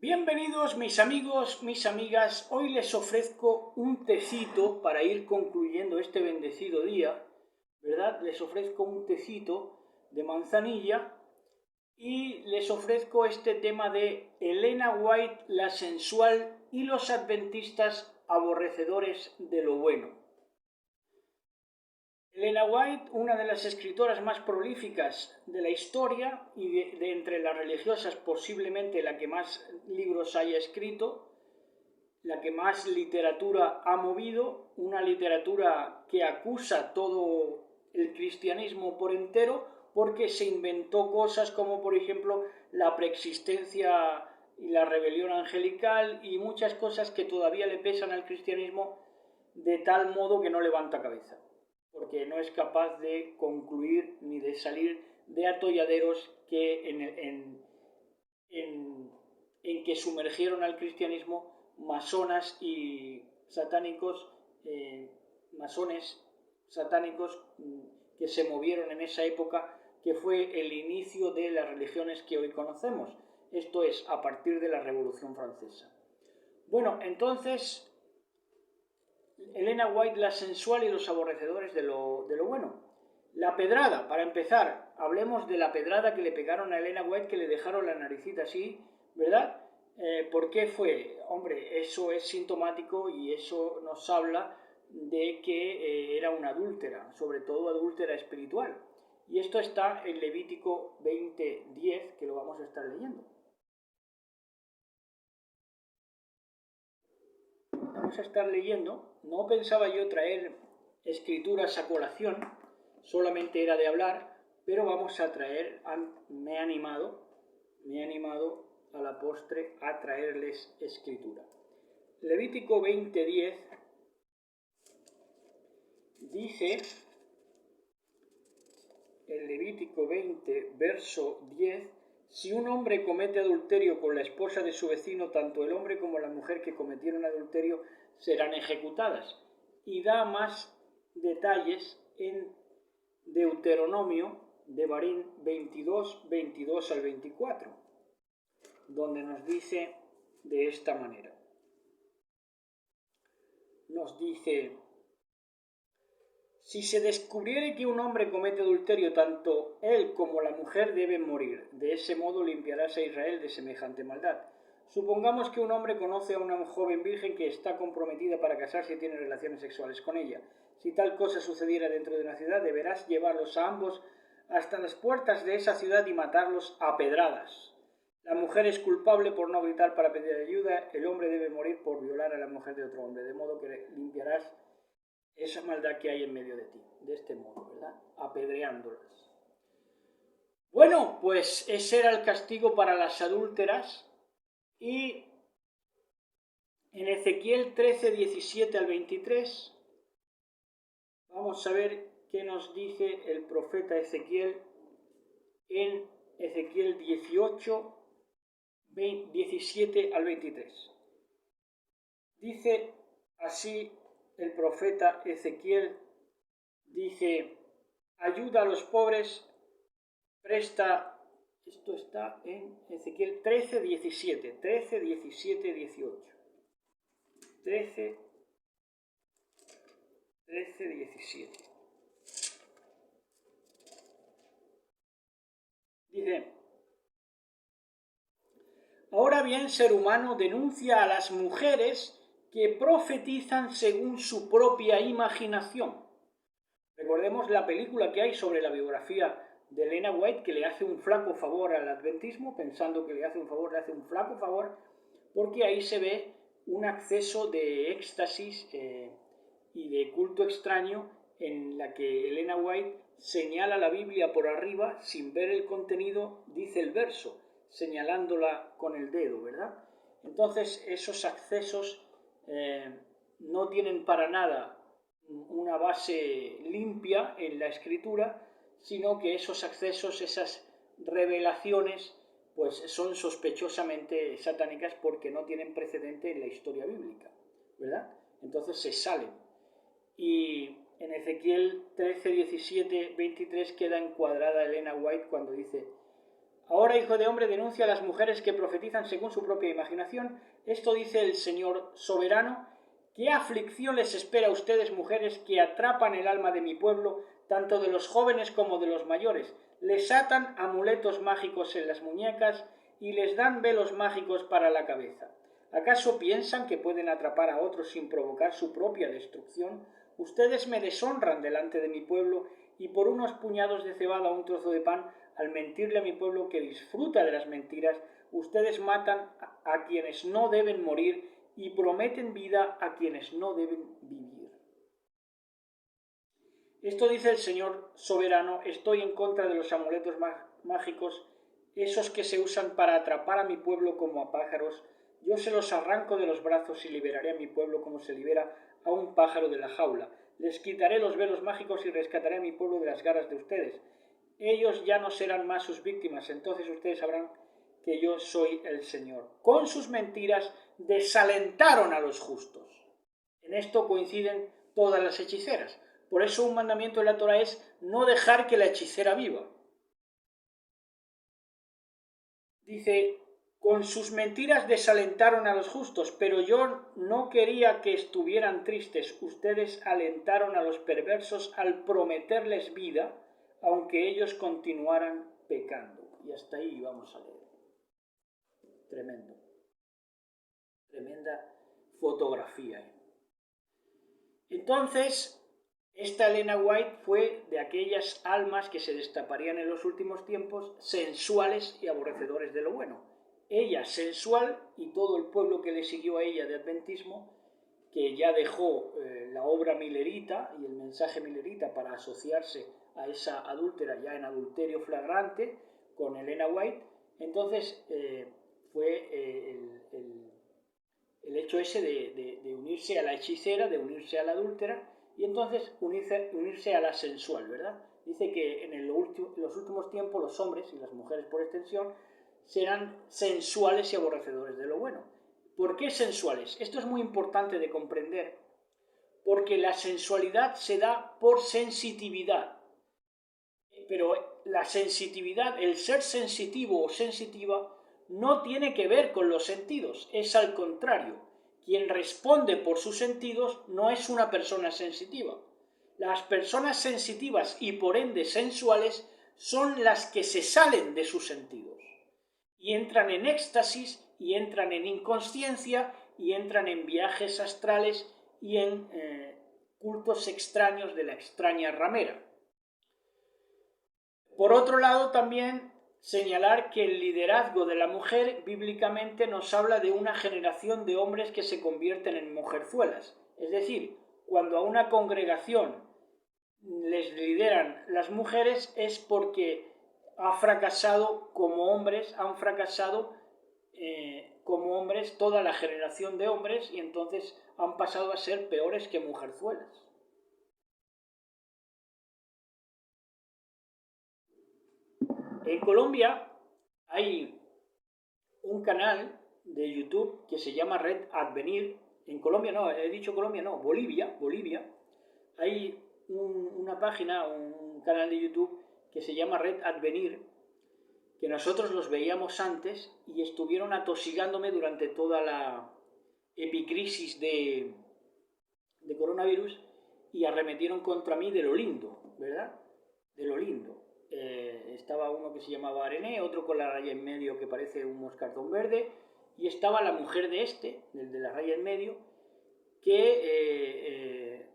Bienvenidos mis amigos, mis amigas. Hoy les ofrezco un tecito para ir concluyendo este bendecido día, ¿verdad? Les ofrezco un tecito de manzanilla y les ofrezco este tema de Elena White, la sensual y los adventistas aborrecedores de lo bueno. Elena White, una de las escritoras más prolíficas de la historia y de entre las religiosas posiblemente la que más libros haya escrito, la que más literatura ha movido, una literatura que acusa todo el cristianismo por entero porque se inventó cosas como por ejemplo la preexistencia y la rebelión angelical y muchas cosas que todavía le pesan al cristianismo de tal modo que no levanta cabeza, porque no es capaz de concluir ni de salir de atolladeros que en que sumergieron al cristianismo masonas y satánicos, masones satánicos que se movieron en esa época, que fue el inicio de las religiones que hoy conocemos, esto es, a partir de la Revolución Francesa. Bueno, entonces, Elena White, la sensual y los aborrecedores de lo bueno. La pedrada, para empezar, hablemos de la pedrada que le pegaron a Elena White, que le dejaron la naricita así, ¿verdad? ¿Por qué fue? Hombre, eso es sintomático y eso nos habla de que era una adúltera, sobre todo adúltera espiritual. Y esto está en Levítico 20:10, que lo vamos a estar leyendo. Vamos a estar leyendo. No pensaba yo traer escrituras a colación, solamente era de hablar, pero vamos a traer, me he animado a la postre a traerles escritura. Levítico 20:10 dice, en Levítico 20, verso 10, si un hombre comete adulterio con la esposa de su vecino, tanto el hombre como la mujer que cometieron adulterio serán ejecutadas. Y da más detalles en Deuteronomio, Devarim 22, 22 al 24, donde nos dice de esta manera. Nos dice: si se descubriere que un hombre comete adulterio, tanto él como la mujer deben morir. De ese modo limpiarás a Israel de semejante maldad. Supongamos que un hombre conoce a una joven virgen que está comprometida para casarse y tiene relaciones sexuales con ella. Si tal cosa sucediera dentro de una ciudad, deberás llevarlos a ambos hasta las puertas de esa ciudad y matarlos a pedradas. La mujer es culpable por no gritar para pedir ayuda, el hombre debe morir por violar a la mujer de otro hombre, de modo que limpiarás esa maldad que hay en medio de ti, de este modo, ¿verdad? Apedreándolas. Bueno, pues ese era el castigo para las adúlteras. Y en Ezequiel 13, 17 al 23, vamos a ver qué nos dice el profeta Ezequiel en Ezequiel 18, 17 al 23. Dice así el profeta Ezequiel, dice: ayuda a los pobres, presta, esto está en Ezequiel 13, 17, 13, 17, 18. 13, 13, 17. Dice: ahora bien, ser humano, denuncia a las mujeres que profetizan según su propia imaginación. Recordemos la película que hay sobre la biografía de Elena White, que le hace un flaco favor al adventismo, pensando que le hace un favor, le hace un flaco favor, porque ahí se ve un acceso de éxtasis y de culto extraño en la que Elena White señala la Biblia por arriba, sin ver el contenido, dice el verso, señalándola con el dedo, ¿verdad? Entonces esos accesos no tienen para nada una base limpia en la escritura, sino que esos accesos, esas revelaciones, pues son sospechosamente satánicas porque no tienen precedente en la historia bíblica, ¿verdad? Entonces se salen. Y en Ezequiel 13, 17, 23 queda encuadrada Elena White cuando dice: Ahora, hijo de hombre, denuncia a las mujeres que profetizan según su propia imaginación. Esto dice el Señor soberano. ¿Qué aflicción les espera a ustedes, mujeres, que atrapan el alma de mi pueblo, tanto de los jóvenes como de los mayores? Les atan amuletos mágicos en las muñecas y les dan velos mágicos para la cabeza. ¿Acaso piensan que pueden atrapar a otros sin provocar su propia destrucción? Ustedes me deshonran delante de mi pueblo y por unos puñados de cebada o un trozo de pan, al mentirle a mi pueblo que disfruta de las mentiras, ustedes matan a quienes no deben morir y prometen vida a quienes no deben vivir. Esto dice el Señor soberano, estoy en contra de los amuletos mágicos, esos que se usan para atrapar a mi pueblo como a pájaros. Yo se los arranco de los brazos y liberaré a mi pueblo como se libera a un pájaro de la jaula. Les quitaré los velos mágicos y rescataré a mi pueblo de las garras de ustedes. Ellos ya no serán más sus víctimas, entonces ustedes sabrán que yo soy el Señor. Con sus mentiras desalentaron a los justos. En esto coinciden todas las hechiceras. Por eso un mandamiento de la Torá es no dejar que la hechicera viva. Dice, con sus mentiras desalentaron a los justos, pero yo no quería que estuvieran tristes. Ustedes alentaron a los perversos al prometerles vida, aunque ellos continuaran pecando. Y hasta ahí vamos a leer. Tremendo. Tremenda fotografía. Entonces, esta Elena White fue de aquellas almas que se destaparían en los últimos tiempos, sensuales y aborrecedores de lo bueno. Ella sensual y todo el pueblo que le siguió a ella de adventismo, que ya dejó la obra milerita y el mensaje milerita para asociarse a esa adúltera ya en adulterio flagrante con Elena White. Entonces fue el hecho ese de unirse a la hechicera, de unirse a la adúltera, y entonces unirse a la sensual, ¿verdad? Dice que en los últimos tiempos los hombres, y las mujeres por extensión, serán sensuales y aborrecedores de lo bueno. ¿Por qué sensuales? Esto es muy importante de comprender, porque la sensualidad se da por sensitividad. Pero la sensitividad, el ser sensitivo o sensitiva, no tiene que ver con los sentidos, es al contrario. Quien responde por sus sentidos no es una persona sensitiva. Las personas sensitivas y por ende sensuales son las que se salen de sus sentidos y entran en éxtasis y entran en inconsciencia y entran en viajes astrales y en cultos extraños de la extraña ramera. Por otro lado, también señalar que el liderazgo de la mujer bíblicamente nos habla de una generación de hombres que se convierten en mujerzuelas. Es decir, cuando a una congregación les lideran las mujeres es porque ha fracasado como hombres, han fracasado como hombres toda la generación de hombres y entonces han pasado a ser peores que mujerzuelas. En Colombia hay un canal de YouTube que se llama Red Advenir. En Colombia no, he dicho Colombia no, Bolivia. Hay una página, un canal de YouTube que se llama Red Advenir, que nosotros los veíamos antes y estuvieron atosigándome durante toda la epicrisis de coronavirus y arremetieron contra mí de lo lindo, ¿verdad? De lo lindo. Estaba uno que se llamaba Arené, otro con la raya en medio que parece un moscardón verde, y estaba la mujer de del de la raya en medio, que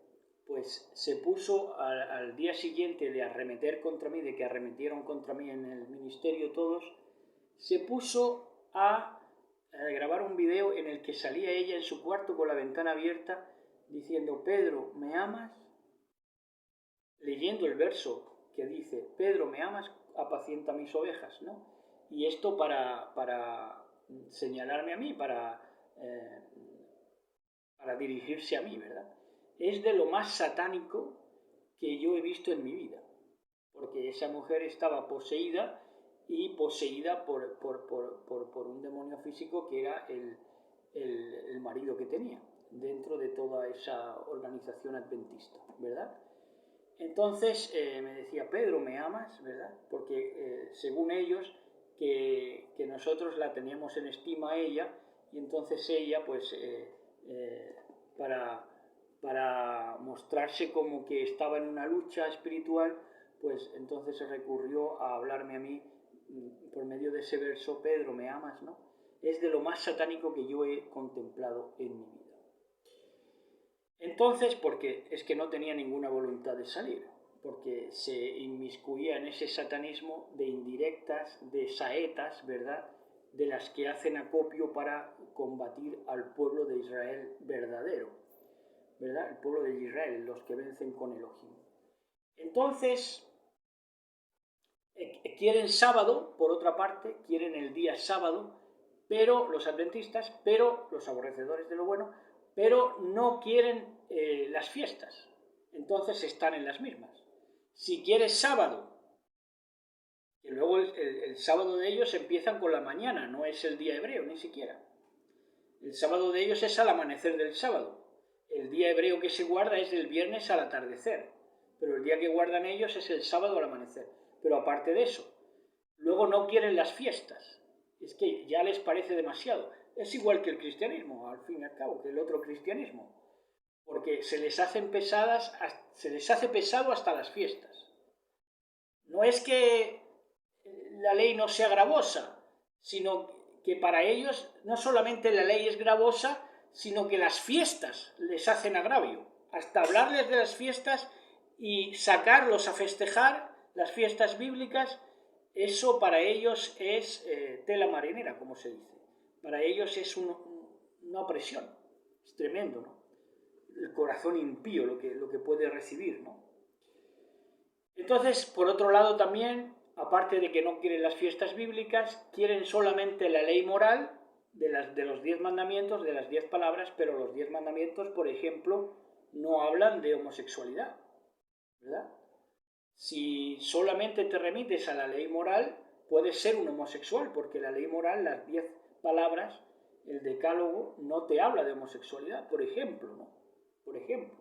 pues se puso al día siguiente de arremeter contra mí, de que arremetieron contra mí en el ministerio todos, se puso a grabar un video en el que salía ella en su cuarto con la ventana abierta diciendo: Pedro, ¿me amas? Leyendo el verso que dice: Pedro, ¿me amas? Apacienta mis ovejas, ¿no? Y esto para señalarme a mí, para dirigirse a mí, ¿verdad? Es de lo más satánico que yo he visto en mi vida, porque esa mujer estaba poseída y poseída por un demonio físico que era el marido que tenía dentro de toda esa organización adventista, ¿verdad? Entonces me decía: Pedro, ¿me amas? ¿Verdad? Porque según ellos que nosotros la teníamos en estima a ella, y entonces ella, pues, para mostrarse como que estaba en una lucha espiritual, pues entonces se recurrió a hablarme a mí por medio de ese verso, Pedro, ¿me amas?, ¿no? Es de lo más satánico que yo he contemplado en mi vida. Entonces, porque es que no tenía ninguna voluntad de salir, porque se inmiscuía en ese satanismo de indirectas, de saetas, ¿verdad?, de las que hacen acopio para combatir al pueblo de Israel verdadero, ¿verdad?, el pueblo de Israel, los que vencen con Elohim. Entonces, quieren sábado, por otra parte, quieren el día sábado, pero los adventistas, pero los aborrecedores de lo bueno, pero no quieren las fiestas. Entonces están en las mismas. Si quieres sábado, y luego el sábado de ellos empiezan con la mañana, no es el día hebreo, ni siquiera. El sábado de ellos es al amanecer del sábado. El día hebreo que se guarda es del viernes al atardecer, pero el día que guardan ellos es el sábado al amanecer. Pero aparte de eso, luego no quieren las fiestas. Es que ya les parece demasiado. Es igual que el cristianismo, al fin y al cabo, que el otro cristianismo. Porque se les hace pesado hasta las fiestas. No es que la ley no sea gravosa, sino que para ellos no solamente la ley es gravosa, sino que las fiestas les hacen agravio. Hasta hablarles de las fiestas y sacarlos a festejar las fiestas bíblicas, eso para ellos es tela marinera, como se dice. Para ellos es una opresión. Es tremendo, ¿no? El corazón impío lo que puede recibir, ¿no? Entonces, por otro lado también, aparte de que no quieren las fiestas bíblicas, quieren solamente la ley moral de los 10 mandamientos, de las 10 palabras, pero los 10 mandamientos, por ejemplo, no hablan de homosexualidad, ¿verdad? Si solamente te remites a la ley moral, puedes ser un homosexual, porque la ley moral, las 10 palabras, el decálogo, no te habla de homosexualidad, por ejemplo, ¿no? Por ejemplo.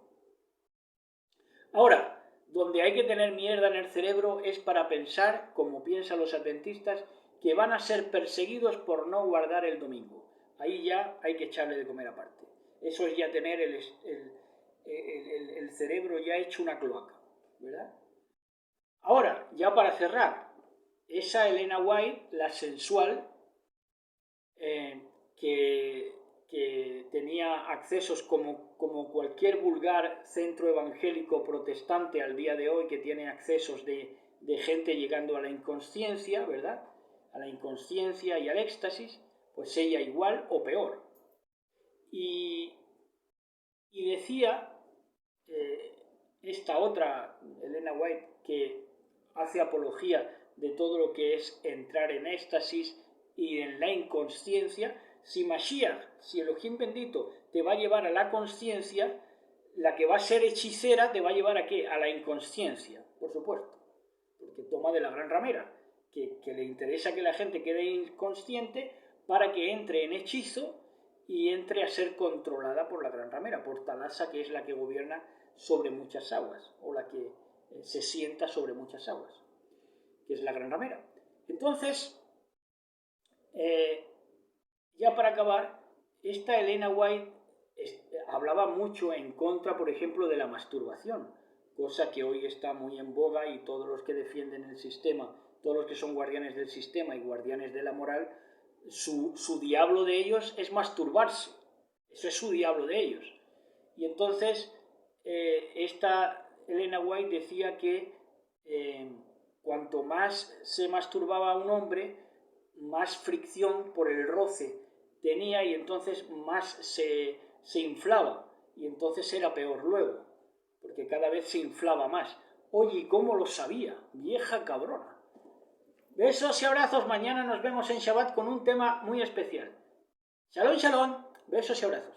Ahora, donde hay que tener mierda en el cerebro es para pensar, como piensan los adventistas, que van a ser perseguidos por no guardar el domingo. Ahí ya hay que echarle de comer aparte. Eso es ya tener el cerebro ya hecho una cloaca, ¿verdad? Ahora, ya para cerrar, esa Elena White, la sensual, que tenía accesos como cualquier vulgar centro evangélico protestante al día de hoy, que tiene accesos de gente llegando a la inconsciencia, ¿verdad?, a la inconsciencia y al éxtasis, pues ella igual o peor. Y decía esta otra, Elena White, que hace apología de todo lo que es entrar en éxtasis y en la inconsciencia. Si Mashiach, si Elohim bendito, te va a llevar a la consciencia, la que va a ser hechicera te va a llevar ¿a qué? A la inconsciencia, por supuesto, porque toma de la gran ramera, que le interesa que la gente quede inconsciente para que entre en hechizo y entre a ser controlada por la gran ramera, por Talasa, que es la que gobierna sobre muchas aguas, o la que se sienta sobre muchas aguas, que es la gran ramera. Entonces, ya para acabar, esta Elena White hablaba mucho en contra, por ejemplo, de la masturbación, cosa que hoy está muy en boga, y todos los que defienden el sistema, todos los que son guardianes del sistema y guardianes de la moral, su diablo de ellos es masturbarse. Eso es su diablo de ellos. Y entonces, esta Elena White decía que cuanto más se masturbaba un hombre, más fricción por el roce tenía, y entonces más se inflaba, y entonces era peor luego, porque cada vez se inflaba más. Oye, ¿cómo lo sabía? Vieja cabrona. Besos y abrazos. Mañana nos vemos en Shabbat con un tema muy especial. Shalom, shalom. Besos y abrazos.